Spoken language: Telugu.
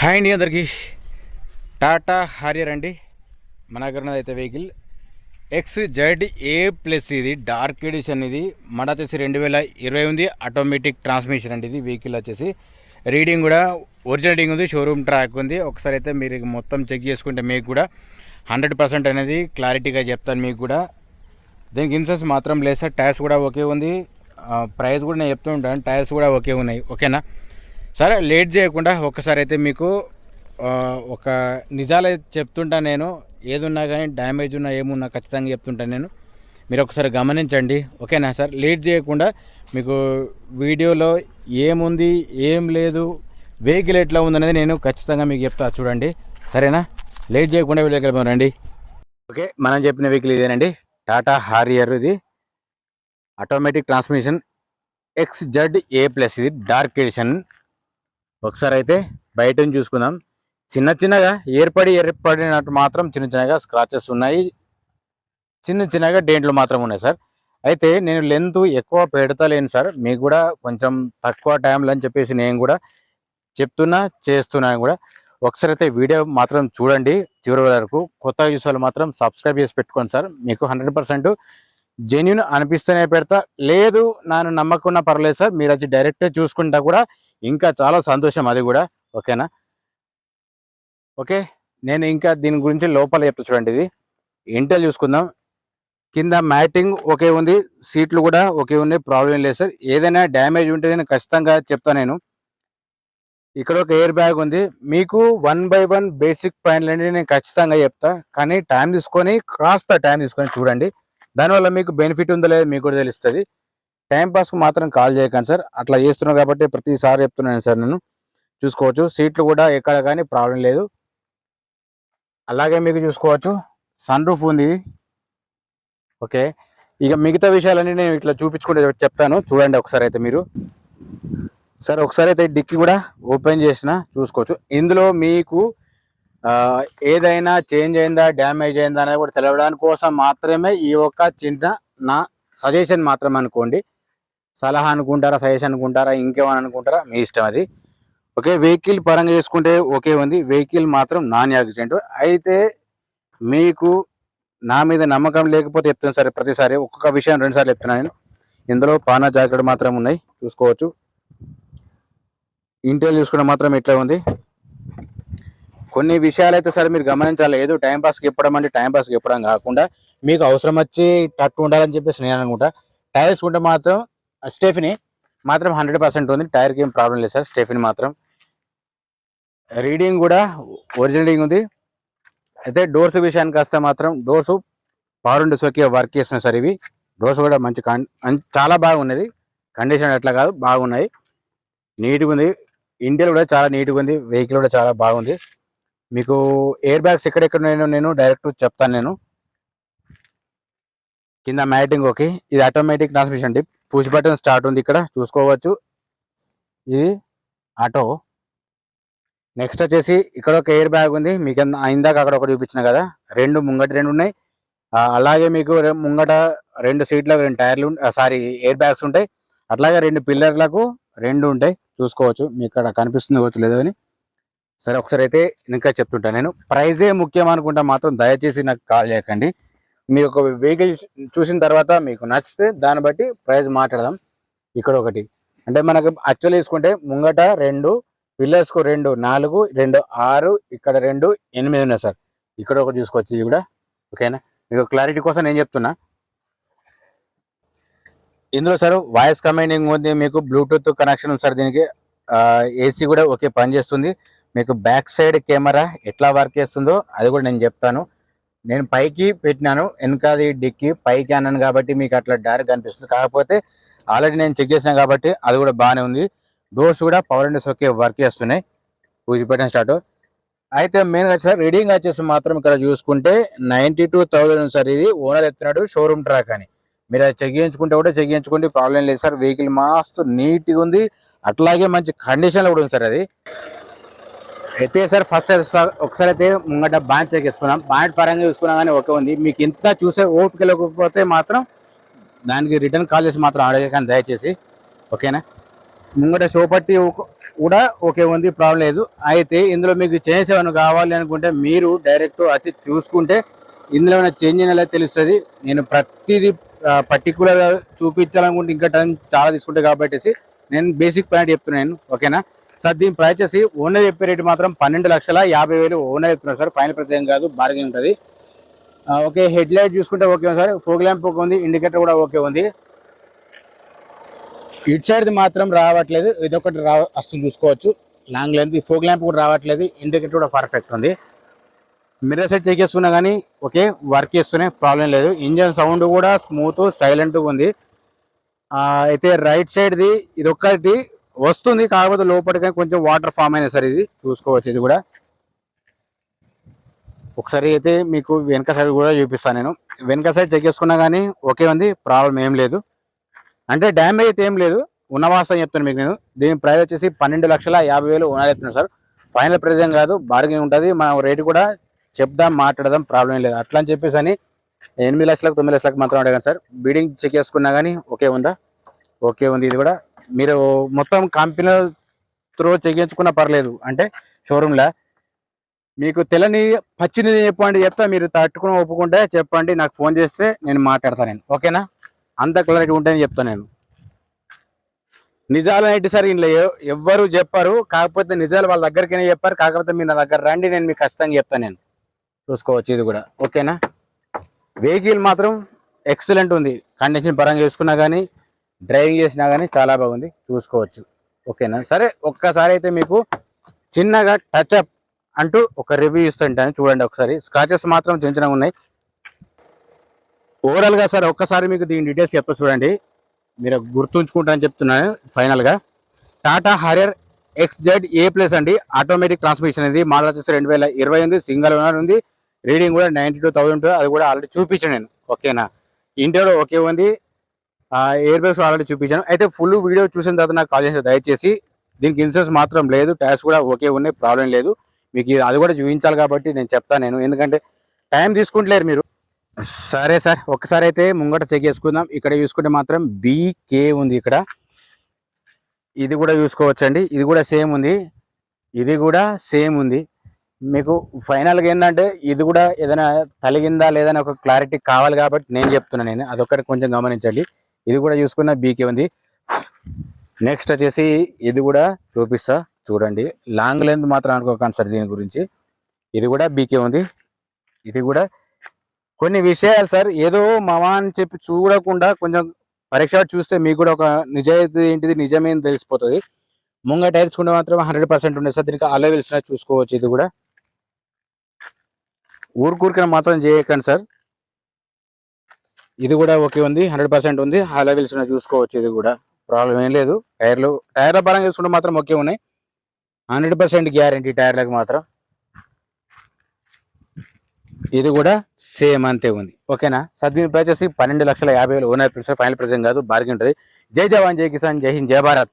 హాయ్ అండి అందరికీ. టాటా హారియర్ అండి మన దగ్గర అయితే వెహికల్ XZ A+. ఇది డార్క్ ఎడిషన్. ఇది మన వచ్చేసి 2020 ఉంది. ఆటోమేటిక్ ట్రాన్స్మిషన్ అండి. ఇది వెహికల్ వచ్చేసి రీడింగ్ కూడా ఒరిజినల్ రీడింగ్ ఉంది, షోరూమ్ ట్రాక్ ఉంది. ఒకసారి అయితే మీరు మొత్తం చెక్ చేసుకుంటే మీకు కూడా 100% అనేది క్లారిటీగా చెప్తాను. మీకు కూడా దీనికి ఇన్సూరెన్స్ మాత్రం లేదు సార్. టైర్స్ కూడా ఓకే ఉంది. ప్రైస్ కూడా నేను చెప్తూ ఉంటాను, టైర్స్ కూడా ఓకే ఉన్నాయి. ఓకేనా సరే, లేట్ చేయకుండా ఒక్కసారి అయితే మీకు ఒక నిజాలు చెప్తుంటాను. నేను ఏదున్నా కానీ డ్యామేజ్ ఉన్నా ఏమున్నా ఖచ్చితంగా చెప్తుంటాను నేను. మీరు ఒకసారి గమనించండి. ఓకేనా సార్? లేట్ చేయకుండా మీకు వీడియోలో ఏముంది ఏం లేదు, వెహికల్ ఎట్లా ఉందనేది నేను ఖచ్చితంగా మీకు చెప్తా, చూడండి. సరేనా? లేట్ చేయకుండా వీడియోకి వెళ్ళిపోరండి. ఓకే, మనం చెప్పిన వెహికల్ ఇదేనండి, టాటా హారియర్. ఇది ఆటోమేటిక్ ట్రాన్స్మిషన్ XZ A+. ఇది డార్క్ ఎడిషన్. ఒకసారి అయితే బయట చూసుకుందాం. చిన్నగా ఏర్పడినట్టు మాత్రం చిన్నగా స్క్రాచెస్ ఉన్నాయి, చిన్నగా డేంట్లు మాత్రం ఉన్నాయి సార్. అయితే నేను లెంత్ ఎక్కువ పెడతలేను సార్, మీకు కూడా కొంచెం తక్కువ టైంలో అని చెప్పేసి నేను కూడా చేస్తున్నాను కూడా. ఒకసారి అయితే వీడియో మాత్రం చూడండి చివరి వరకు. కొత్తగా చూసే వాళ్ళు మాత్రం సబ్స్క్రైబ్ చేసి పెట్టుకోండి సార్. మీకు 100% జెన్యూన్ అనిపిస్తేనే పెడతా, లేదు నన్ను నమ్మకున్నా పర్లేదు సార్. మీరు వచ్చి డైరెక్ట్గా చూసుకుంటా కూడా ఇంకా చాలా సంతోషం, అది కూడా. ఓకేనా? ఓకే, నేను ఇంకా దీని గురించి లోపల చెప్తా చూడండి. ఇది ఇంటెల్ చూసుకుందాం. కింద మ్యాటింగ్ ఓకే ఉంది, సీట్లు కూడా ఓకే ఉన్నాయి, ప్రాబ్లం లేదు సార్. ఏదైనా డ్యామేజ్ ఉంటే నేను ఖచ్చితంగా చెప్తాను నేను. ఇక్కడ ఒక ఎయిర్ బ్యాగ్ ఉంది. మీకు 1 by 1 బేసిక్ పాయింట్లు అంటే నేను ఖచ్చితంగా చెప్తా, కానీ కాస్త టైం తీసుకొని చూడండి. దానివల్ల మీకు బెనిఫిట్ ఉందో లేదో మీకు కూడా తెలుస్తుంది. టైంపాస్కి మాత్రం కాల్ చేయకండి సార్, అట్లా చేస్తున్నాను కాబట్టి ప్రతిసారి చెప్తున్నాను సార్. నేను చూసుకోవచ్చు, సీట్లు కూడా ఎక్కడ కానీ ప్రాబ్లం లేదు. అలాగే మీకు చూసుకోవచ్చు సన్ రూఫ్ ఉంది. ఓకే, ఇక మిగతా విషయాలన్నీ నేను ఇట్లా చూపించుకుంటే చెప్తాను, చూడండి ఒకసారి అయితే మీరు. సరే, ఒకసారి అయితే డిక్కీ కూడా ఓపెన్ చేసిన చూసుకోవచ్చు. ఇందులో మీకు ఏదైనా చేంజ్ అయిందా డ్యామేజ్ అయిందా అనేది కూడా తెలవడానికి కోసం మాత్రమే ఈ ఒక్క చిన్న నా సజెషన్ మాత్రం అనుకోండి. సలహా అనుకుంటారా, సజెషన్ అనుకుంటారా, ఇంకేమని అనుకుంటారా, మీ ఇష్టం అది. ఓకే, వెహికల్ పరంగా చేసుకుంటే ఓకే ఉంది. వెహికల్ మాత్రం నాన్ యాక్సిడెంట్. అయితే మీకు నా మీద నమ్మకం లేకపోతే చెప్తాను సరే, ప్రతిసారి ఒక్కొక్క విషయం 2 సార్లు చెప్తున్నాను నేను. ఇందులో పానా జాకెట్ మాత్రం ఉన్నాయి, చూసుకోవచ్చు. ఇంటీరియర్ చూసుకుంటే మాత్రం ఇట్లా ఉంది. కొన్ని విషయాలు అయితే సరే మీరు గమనించాలి. ఏదో టైంపాస్కి చెప్పడం అంటే టైంపాస్కి చెప్పడం కాకుండా మీకు అవసరం వచ్చి టట్టు ఉండాలని చెప్పేసి నేను అనుకుంటా. టైర్స్ ఉంటే మాత్రం స్టెఫినీ మాత్రం 100% ఉంది, టైర్కి ఏం ప్రాబ్లం లేదు సార్. స్టెఫినీ మాత్రం రీడింగ్ కూడా ఒరిజినల్ రీడింగ్ ఉంది. అయితే డోర్స్ విషయానికి వస్తే మాత్రం డోర్స్ పవర్ విండోస్ వర్క్ చేస్తున్నాయి సార్. ఇవి డోర్స్ కూడా మంచి చాలా బాగున్నది కండిషన్, ఎట్లా కాదు బాగున్నాయి, నీట్గా ఉంది. ఇంటీరియర్ కూడా చాలా నీట్గా ఉంది, వెహికల్ కూడా చాలా బాగుంది. మీకు ఎయిర్ బ్యాగ్స్ ఎక్కడెక్కడ నేను డైరెక్ట్ చెప్తాను నేను. కింద మ్యాటింగ్ ఓకే. ఇది ఆటోమేటిక్ ట్రాన్స్మిషన్ అండి, పుష్ బటన్ స్టార్ట్ ఉంది, ఇక్కడ చూసుకోవచ్చు. ఇది ఆటో. నెక్స్ట్ వచ్చేసి ఇక్కడ ఒక ఎయిర్ బ్యాగ్ ఉంది. మీకు ఇందాక అక్కడ ఒకటి చూపించిన కదా, ముంగట 2 ఉన్నాయి. అలాగే మీకు ముంగట 2 సీట్లకు 2 టైర్లు ఎయిర్ బ్యాగ్స్ ఉంటాయి. అట్లాగే 2 పిల్లర్లకు 2 ఉంటాయి, చూసుకోవచ్చు. మీకు ఇక్కడ కనిపిస్తుంది కావచ్చు లేదో అని. సరే, ఒకసారి అయితే ఇంకా చెప్తుంటాను నేను. ప్రైజే ముఖ్యం అనుకుంటా మాత్రం దయచేసి నాకు కాల్ చేయకండి. మీరు ఒక వెహికల్ చూసిన తర్వాత మీకు నచ్చితే దాన్ని బట్టి ప్రైస్ మాట్లాడదాం. ఇక్కడ ఒకటి అంటే మనకు యాక్చువల్లీ తీసుకుంటే ముంగట 2 పిల్లర్స్కు 2 4 2 6, ఇక్కడ 2 8 ఉన్నాయి సార్. ఇక్కడ ఒకటి చూసుకోవచ్చు, ఇది కూడా. ఓకేనా? మీకు క్లారిటీ కోసం నేను చెప్తున్నా. ఇందులో సార్ వాయిస్ కమాండింగ్ ఉంది, మీకు బ్లూటూత్ కనెక్షన్ ఉంది సార్. దీనికి ఏసీ కూడా ఓకే పనిచేస్తుంది. మీకు బ్యాక్ సైడ్ కెమెరా ఎట్లా వర్క్ చేస్తుందో అది కూడా నేను చెప్తాను. నేను పైకి పెట్టినాను, వెనకాది డిక్కి పైకి అన్నాను కాబట్టి మీకు అట్లా డైరెక్ట్ కనిపిస్తుంది. కాకపోతే ఆల్రెడీ నేను చెక్ చేసినా కాబట్టి అది కూడా బాగానే ఉంది. డోర్స్ కూడా పవర్ విండోస్ ఓకే వర్క్ చేస్తున్నాయి, పూజి పెట్టిన స్టార్ట్. అయితే మెయిన్గా సార్ రీడింగ్ వచ్చేసి మాత్రం ఇక్కడ చూసుకుంటే 92,000 సార్. ఇది ఓనర్ ఎత్తున్నాడు, షోరూమ్ ట్రాక్ అని. మీరు అది చెక్ చేయించుకుంటే కూడా చెక్ చేయించుకోండి, ప్రాబ్లం లేదు సార్. వెహికల్ మస్తు నీట్గా ఉంది, అట్లాగే మంచి కండిషన్లో కూడా ఉంది సార్. అది అయితే సార్ ఫస్ట్ ఒకసారి అయితే ముంగట బాండ్ చెక్ చేసుకున్నాం. బాండ్ పరంగా చూసుకున్నా కానీ ఓకే ఉంది. మీకు ఇంత చూసే ఓపిక లేకపోతే మాత్రం దానికి రిటర్న్ కాల్ చేసి మాత్రం అడగకండి దయచేసి. ఓకేనా? ముంగట షోపట్టి కూడా ఓకే ఉంది, ప్రాబ్లం లేదు. అయితే ఇందులో మీకు చేంజెస్ ఏమైనా కావాలి అనుకుంటే మీరు డైరెక్ట్ వచ్చి చూసుకుంటే ఇందులో ఏమైనా చేంజ్ అయినా తెలుస్తుంది. నేను ప్రతిదీ పర్టికులర్గా చూపించాలనుకుంటే ఇంకా టైం చాలా తీసుకుంటే కాబట్టి నేను బేసిక్ పాయింట్ చెప్తున్నాను, ఓకేనా సార్. దీని ప్రైస్ వచ్చేసి ఓనర్ చెప్పే రేటు మాత్రం 12,50,000 ఓనర్ చెప్తున్నారు సార్. ఫైనల్ ప్రైస్ ఏం కాదు, బార్గెన్ ఉంటుంది. ఓకే, హెడ్ లైట్ చూసుకుంటే okay sir, fog lamp okay ఉంది, ఇండికేటర్ కూడా ఓకే ఉంది. ఇటు సైడ్ మాత్రం రావట్లేదు, ఇదొకటి వస్తుంది చూసుకోవచ్చు. లాంగ్ లెంత్ ఫోగ్ ల్యాంప్ కూడా రావట్లేదు, ఇండికేటర్ కూడా పర్ఫెక్ట్ ఉంది. మిర్రర్ సెట్ చెక్ చేసుకున్నా కానీ ఓకే, వర్క్ చేస్తూనే ప్రాబ్లం లేదు. ఇంజన్ సౌండ్ కూడా స్మూత్ సైలెంట్గా ఉంది. అయితే రైట్ సైడ్ది ఇదొక్కటి వస్తుంది, కాకపోతే లోపలికి కొంచెం వాటర్ ఫామ్ అయినా సరే ఇది చూసుకోవచ్చు. ఇది కూడా ఒకసారి అయితే మీకు వెనక సైడ్ కూడా చూపిస్తాను నేను. వెనక సైడ్ చెక్ చేసుకున్నా కానీ ఓకే ఉంది, ప్రాబ్లం ఏం లేదు. అంటే డ్యామేజ్ అయితే ఏం లేదు, ఉన్న వాస్తవం చెప్తాను మీకు నేను. దీని ప్రైస్ వచ్చేసి 12,50,000 ఓనర్ చెప్తున్నాను సార్. ఫైనల్ ప్రైస్ ఏం కాదు, బార్గెన్ ఉంటుంది. మనం రేటు కూడా చెప్దాం, మాట్లాడదాం, ప్రాబ్లం లేదు. అట్లా అని చెప్పేసి అని 8 లక్షలకు 9 లక్షలకు మాత్రం అడగాను సార్. బీడింగ్ చెక్ చేసుకున్నా కానీ ఓకే ఉందా, ఓకే ఉంది. ఇది కూడా మీరు మొత్తం కంపెనీ త్రో చేయించుకున్నా పర్లేదు, అంటే షోరూమ్లో మీకు తెల్లని పచ్చిని చెప్పండి, చెప్తా. మీరు తట్టుకుని ఒప్పుకుంటే చెప్పండి, నాకు ఫోన్ చేస్తే నేను మాట్లాడతాను నేను, ఓకేనా. అంత క్లారిటీ ఉంటాయని చెప్తాను నేను. నిజాలు అయితే సార్ ఇంట్లో ఎవ్వరు చెప్పారు, కాకపోతే నిజాలు వాళ్ళ దగ్గరికైనా చెప్పారు. కాకపోతే మీరు నా దగ్గర రండి, నేను మీకు ఖచ్చితంగా చెప్తాను నేను. చూసుకోవచ్చు ఇది కూడా ఓకేనా. వెహికల్ మాత్రం ఎక్సలెంట్ ఉంది, కండిషన్ పరంగా చూసుకున్నా కానీ డ్రైవింగ్ చేసినా కానీ చాలా బాగుంది, చూసుకోవచ్చు ఓకేనా. సరే, ఒక్కసారి అయితే మీకు చిన్నగా టచ్అప్ అంటూ ఒక రివ్యూ ఇస్తుంటాను, చూడండి ఒకసారి. స్క్రాచెస్ మాత్రం చిన్న చిన్నగా ఉన్నాయి. ఓవరాల్గా సార్ ఒక్కసారి మీకు దీని డీటెయిల్స్ చెప్తా చూడండి, మీరు గుర్తుంచుకుంటారని చెప్తున్నాను. ఫైనల్గా టాటా హరియర్ XZ A+ అండి, ఆటోమేటిక్ ట్రాన్స్మిషన్ అనేది. మోడల్ వచ్చేసి 2020 సింగల్ ఓనర్ ఉంది. రీడింగ్ కూడా 92,000, అది కూడా ఆల్రెడీ చూపించాను నేను, ఓకేనా. ఇంటీరియర్ ఓకే ఉంది, ఎయిర్ బ్యాగ్స్ ఆల్రెడీ చూపించాను. అయితే ఫుల్ వీడియో చూసిన తర్వాత నాకు కాల్ చేసి దయచేసి. దీనికి ఇన్సూరెన్స్ మాత్రం లేదు, టైర్స్ కూడా ఓకే ఉన్నాయి, ప్రాబ్లం లేదు. మీకు అది కూడా చూపించాలి కాబట్టి నేను చెప్తాను నేను, ఎందుకంటే టైం తీసుకుంటలేరు మీరు. సరే సార్, ఒక్కసారి అయితే ముంగట చెక్ చేసుకుందాం. ఇక్కడ చూసుకుంటే మాత్రం BK ఉంది ఇక్కడ. ఇది కూడా చూసుకోవచ్చండి, ఇది కూడా సేమ్ ఉంది, ఇది కూడా సేమ్ ఉంది. మీకు ఫైనల్గా ఏంటంటే ఇది కూడా ఏదైనా తలిగిందా లేదని ఒక క్లారిటీ కావాలి కాబట్టి నేను చెప్తున్నాను నేను, అదొక్కటి కొంచెం గమనించండి. ఇది కూడా చూసుకున్న BK ఉంది. నెక్స్ట్ వచ్చేసి ఇది కూడా చూపిస్తా చూడండి. లాంగ్ లెంత్ మాత్రం అనుకోకండి సార్ దీని గురించి. ఇది కూడా BK ఉంది. ఇది కూడా కొన్ని విషయాలు సార్ ఏదో మావా అని చెప్పి చూడకుండా కొంచెం పరీక్ష చూస్తే మీకు కూడా ఒక నిజాయితీ ఏంటిది నిజమేం తెలిసిపోతుంది. ముంగ టైర్స్ కూడా మాత్రం 100% ఉండేది సార్. దీనికి అలా వెలిసిన చూసుకోవచ్చు. ఇది కూడా ఊరికూరికన మాత్రం చేయకండి సార్. ఇది కూడా ఓకే ఉంది, 100% ఉంది, అలా వెలిసిన చూసుకోవచ్చు. ఇది కూడా ప్రాబ్లం ఏం లేదు. టైర్ల పరంగా చూసుకుంటే మాత్రం ఓకే ఉన్నాయి, 100% గ్యారంటీ టైర్లకు మాత్రం. ఇది కూడా సేమ్ అంతే ఉంది, ఓకేనా. దీని ప్రైస్ వచ్చి 12,50,000 ఓనర్ ప్రైస్, ఫైనల్ ప్రైస్ కాదు, బార్గెన్ ఉంటుంది. జై జవాన్, జై కిసాన్, జై హింద్, జై భారత్.